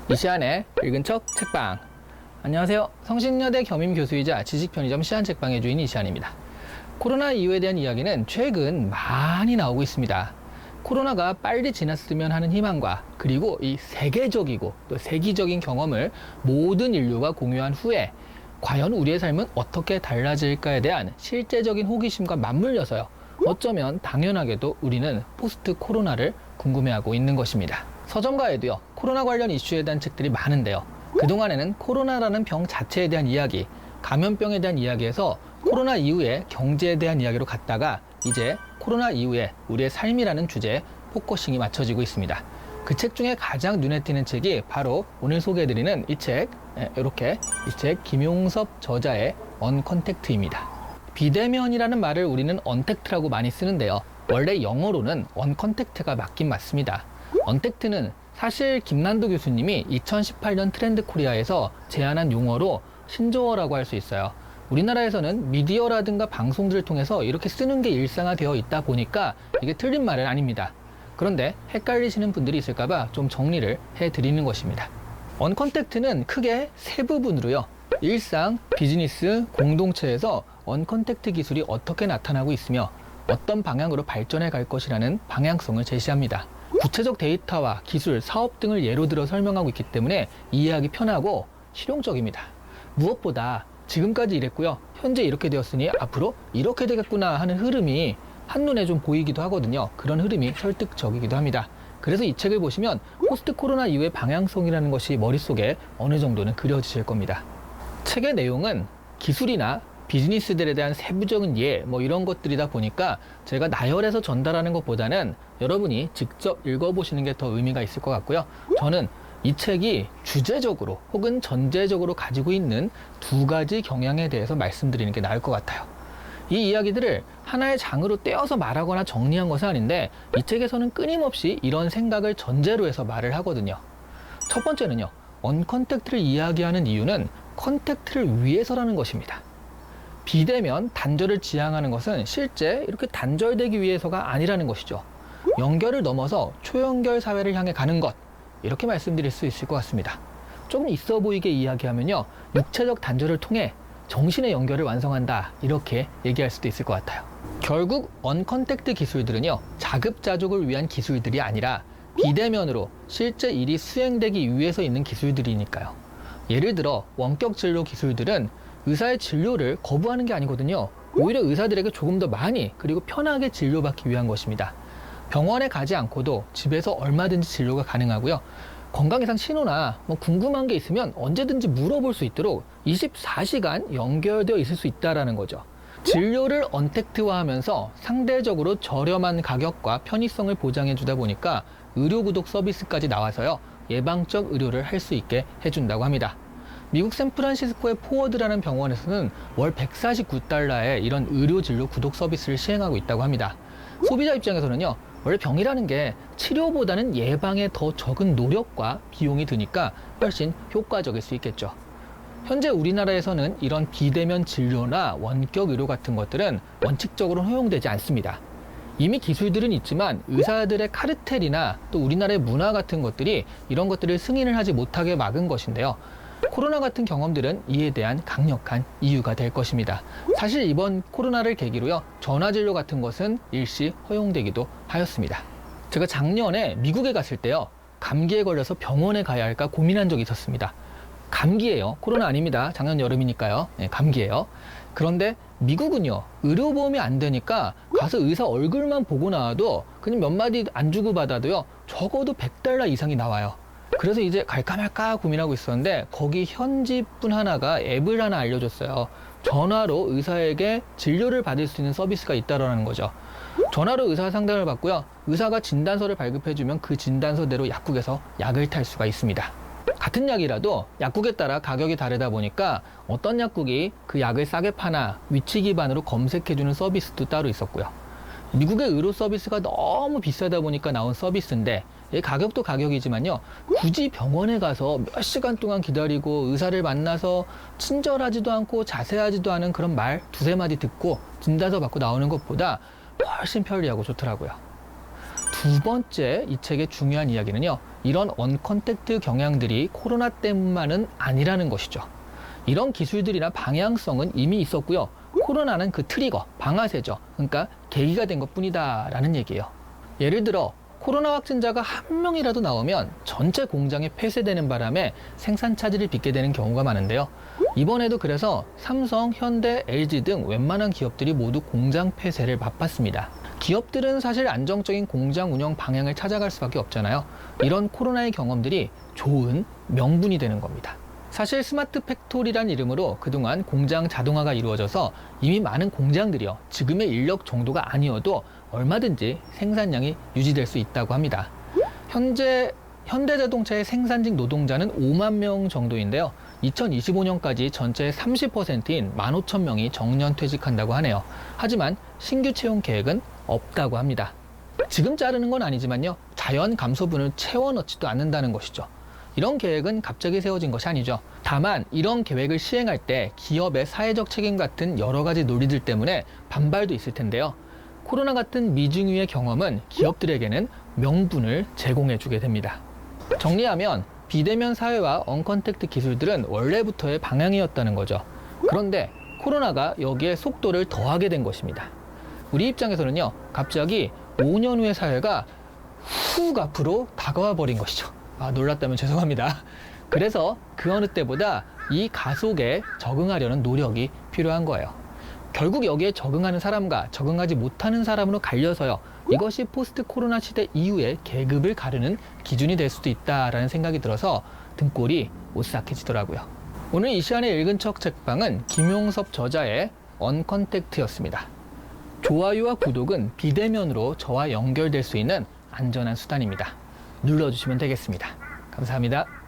이시안의 읽은 척 책방. 안녕하세요. 성신여대 겸임교수이자 지식편의점 시안책방의 주인 이시안입니다. 코로나 이후에 대한 이야기는 최근 많이 나오고 있습니다. 코로나가 빨리 지났으면 하는 희망과 그리고 이 세계적이고 또 세기적인 경험을 모든 인류가 공유한 후에 과연 우리의 삶은 어떻게 달라질까에 대한 실제적인 호기심과 맞물려서요. 어쩌면 당연하게도 우리는 포스트 코로나를 궁금해하고 있는 것입니다. 서점가에도요, 코로나 관련 이슈에 대한 책들이 많은데요. 그동안에는 코로나라는 병 자체에 대한 이야기, 감염병에 대한 이야기에서 코로나 이후에 경제에 대한 이야기로 갔다가 이제 코로나 이후에 우리의 삶이라는 주제에 포커싱이 맞춰지고 있습니다. 그 책 중에 가장 눈에 띄는 책이 바로 오늘 소개해드리는 이 책, 이렇게 이 책 김용섭 저자의 언컨택트입니다. 비대면이라는 말을 우리는 언택트라고 많이 쓰는데요. 원래 영어로는 언컨택트가 맞긴 맞습니다. 언택트는 사실 김난도 교수님이 2018년 트렌드 코리아에서 제안한 용어로 신조어라고 할 수 있어요. 우리나라에서는 미디어라든가 방송들을 통해서 이렇게 쓰는 게 일상화되어 있다 보니까 이게 틀린 말은 아닙니다. 그런데 헷갈리시는 분들이 있을까봐 좀 정리를 해드리는 것입니다. 언컨택트는 크게 세 부분으로요. 일상, 비즈니스, 공동체에서 언컨택트 기술이 어떻게 나타나고 있으며 어떤 방향으로 발전해 갈 것이라는 방향성을 제시합니다. 구체적 데이터와 기술, 사업 등을 예로 들어 설명하고 있기 때문에 이해하기 편하고 실용적입니다. 무엇보다 지금까지 이랬고요. 현재 이렇게 되었으니 앞으로 이렇게 되겠구나 하는 흐름이 한눈에 좀 보이기도 하거든요. 그런 흐름이 설득적이기도 합니다. 그래서 이 책을 보시면 포스트 코로나 이후의 방향성이라는 것이 머릿속에 어느 정도는 그려지실 겁니다. 책의 내용은 기술이나 비즈니스들에 대한 세부적인 예, 이런 것들이다 보니까 제가 나열해서 전달하는 것보다는 여러분이 직접 읽어보시는 게 더 의미가 있을 것 같고요. 저는 이 책이 주제적으로 혹은 전제적으로 가지고 있는 두 가지 경향에 대해서 말씀드리는 게 나을 것 같아요. 이 이야기들을 하나의 장으로 떼어서 말하거나 정리한 것은 아닌데 이 책에서는 끊임없이 이런 생각을 전제로 해서 말을 하거든요. 첫 번째는요. 언컨택트를 이야기하는 이유는 컨택트를 위해서라는 것입니다. 비대면, 단절을 지향하는 것은 실제 이렇게 단절되기 위해서가 아니라는 것이죠. 연결을 넘어서 초연결 사회를 향해 가는 것, 이렇게 말씀드릴 수 있을 것 같습니다. 조금 있어 보이게 이야기하면요. 육체적 단절을 통해 정신의 연결을 완성한다, 이렇게 얘기할 수도 있을 것 같아요. 결국 언컨택트 기술들은요. 자급자족을 위한 기술들이 아니라 비대면으로 실제 일이 수행되기 위해서 있는 기술들이니까요. 예를 들어 원격 진료 기술들은 의사의 진료를 거부하는 게 아니거든요. 오히려 의사들에게 조금 더 많이 그리고 편하게 진료받기 위한 것입니다. 병원에 가지 않고도 집에서 얼마든지 진료가 가능하고요. 건강이상 신호나 궁금한 게 있으면 언제든지 물어볼 수 있도록 24시간 연결되어 있을 수 있다는 거죠. 진료를 언택트화하면서 상대적으로 저렴한 가격과 편의성을 보장해 주다 보니까 의료구독 서비스까지 나와서요. 예방적 의료를 할 수 있게 해준다고 합니다. 미국 샌프란시스코의 포워드라는 병원에서는 월 149달러의 이런 의료진료 구독 서비스를 시행하고 있다고 합니다. 소비자 입장에서는요. 원래 병이라는 게 치료보다는 예방에 더 적은 노력과 비용이 드니까 훨씬 효과적일 수 있겠죠. 현재 우리나라에서는 이런 비대면 진료나 원격 의료 같은 것들은 원칙적으로 허용되지 않습니다. 이미 기술들은 있지만 의사들의 카르텔이나 또 우리나라의 문화 같은 것들이 이런 것들을 승인을 하지 못하게 막은 것인데요. 코로나 같은 경험들은 이에 대한 강력한 이유가 될 것입니다. 사실 이번 코로나를 계기로요. 전화진료 같은 것은 일시 허용되기도 하였습니다. 제가 작년에 미국에 갔을 때요. 감기에 걸려서 병원에 가야 할까 고민한 적이 있었습니다. 감기예요. 코로나 아닙니다. 작년 여름이니까요. 네, 감기예요. 그런데 미국은요. 의료보험이 안 되니까 가서 의사 얼굴만 보고 나와도 그냥 몇 마디 안 주고 받아도요. 적어도 100달러 이상이 나와요. 그래서 이제 갈까 말까 고민하고 있었는데 거기 현지 분 하나가 앱을 하나 알려줬어요. 전화로 의사에게 진료를 받을 수 있는 서비스가 있다라는 거죠. 전화로 의사 상담을 받고요. 의사가 진단서를 발급해주면 그 진단서대로 약국에서 약을 탈 수가 있습니다. 같은 약이라도 약국에 따라 가격이 다르다 보니까 어떤 약국이 그 약을 싸게 파나 위치 기반으로 검색해주는 서비스도 따로 있었고요. 미국의 의료 서비스가 너무 비싸다 보니까 나온 서비스인데 가격도 가격이지만요. 굳이 병원에 가서 몇 시간 동안 기다리고 의사를 만나서 친절하지도 않고 자세하지도 않은 그런 말 두세 마디 듣고 진단서 받고 나오는 것보다 훨씬 편리하고 좋더라고요. 두 번째 이 책의 중요한 이야기는요, 이런 언컨택트 경향들이 코로나 때문만은 아니라는 것이죠. 이런 기술들이나 방향성은 이미 있었고요. 코로나는 그 트리거, 방아쇠죠. 그러니까 계기가 된 것뿐이다 라는 얘기예요. 예를 들어 코로나 확진자가 한 명이라도 나오면 전체 공장이 폐쇄되는 바람에 생산 차질을 빚게 되는 경우가 많은데요. 이번에도 그래서 삼성, 현대, LG 등 웬만한 기업들이 모두 공장 폐쇄를 맛봤습니다. 기업들은 사실 안정적인 공장 운영 방향을 찾아갈 수밖에 없잖아요. 이런 코로나의 경험들이 좋은 명분이 되는 겁니다. 사실 스마트 팩토리란 이름으로 그동안 공장 자동화가 이루어져서 이미 많은 공장들이요, 지금의 인력 정도가 아니어도 얼마든지 생산량이 유지될 수 있다고 합니다. 현재 현대자동차의 생산직 노동자는 5만 명 정도인데요. 2025년까지 전체의 30%인 15,000명이 정년 퇴직한다고 하네요. 하지만 신규 채용 계획은 없다고 합니다. 지금 자르는 건 아니지만요, 자연 감소분을 채워 넣지도 않는다는 것이죠. 이런 계획은 갑자기 세워진 것이 아니죠. 다만 이런 계획을 시행할 때 기업의 사회적 책임 같은 여러 가지 논리들 때문에 반발도 있을 텐데요. 코로나 같은 미중유의 경험은 기업들에게는 명분을 제공해 주게 됩니다. 정리하면 비대면 사회와 언컨택트 기술들은 원래부터의 방향이었다는 거죠. 그런데 코로나가 여기에 속도를 더하게 된 것입니다. 우리 입장에서는요, 갑자기 5년 후의 사회가 훅 앞으로 다가와 버린 것이죠. 놀랐다면 죄송합니다. 그래서 그 어느 때보다 이 가속에 적응하려는 노력이 필요한 거예요. 결국 여기에 적응하는 사람과 적응하지 못하는 사람으로 갈려서요, 이것이 포스트 코로나 시대 이후의 계급을 가르는 기준이 될 수도 있다라는 생각이 들어서 등골이 오싹해지더라고요. 오늘 이 시간에 읽은 척 책방은 김용섭 저자의 언컨택트였습니다. 좋아요와 구독은 비대면으로 저와 연결될 수 있는 안전한 수단입니다. 눌러주시면 되겠습니다. 감사합니다.